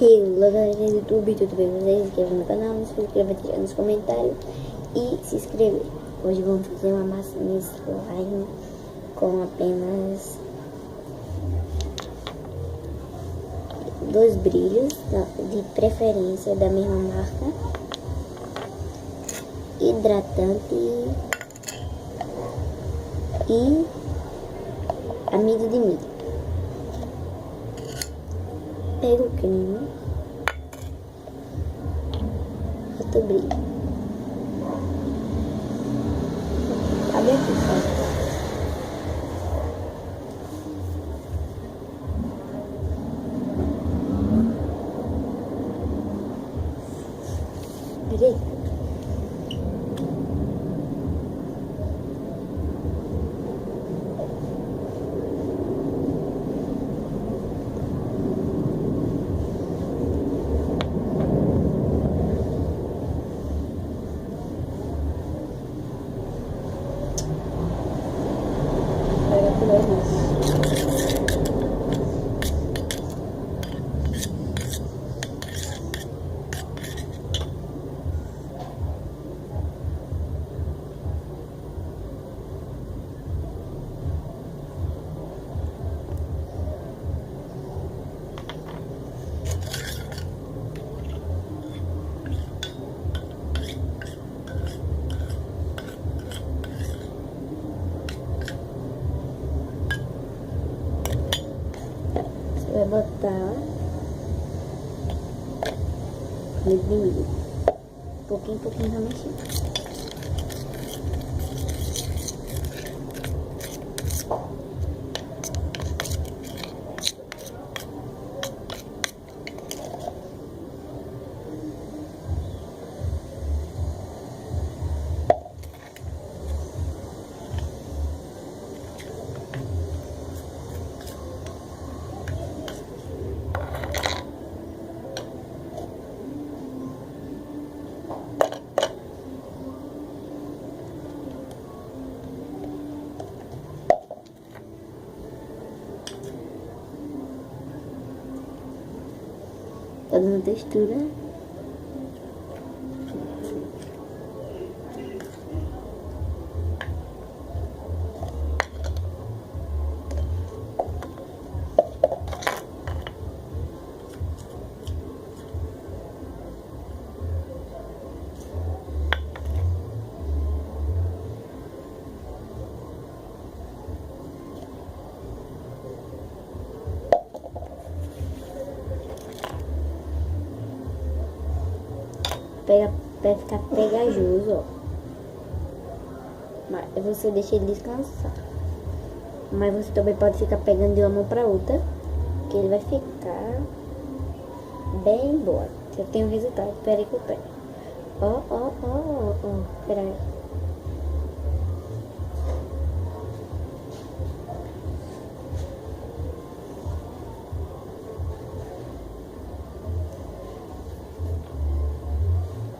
Hello galera do YouTube, tudo bem com vocês? Se inscreva no canal, se inscreva, deixa nos comentários e se inscrever. Hoje vamos fazer uma massinha slime com apenas 2 brilhos, de preferência da mesma marca, hidratante e amido de milho. Pega o creme, bota o brilho. Abre aqui, só. Peraí. Vai botar amido de milho, pouquinho vai mexendo. Tá dando textura. Vai ficar pegajoso, ó. Mas você deixa ele descansar. Mas você também pode ficar pegando de uma mão pra outra, que ele vai ficar bem boa. Eu tenho o resultado. Espera aí que eu pego. Ó. Espera aí.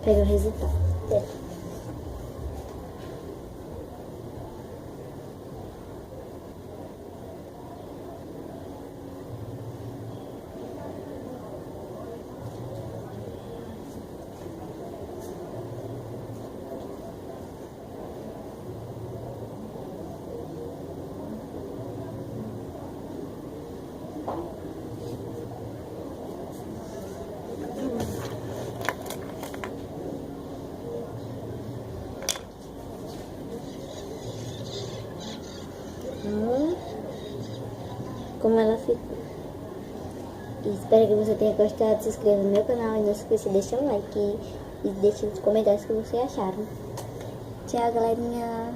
Pega o resultado. Como ela ficou. E espero que você tenha gostado. Se inscreva no meu canal e não se esqueça de deixar o like e deixe nos comentários o que vocês acharam. Tchau, galerinha.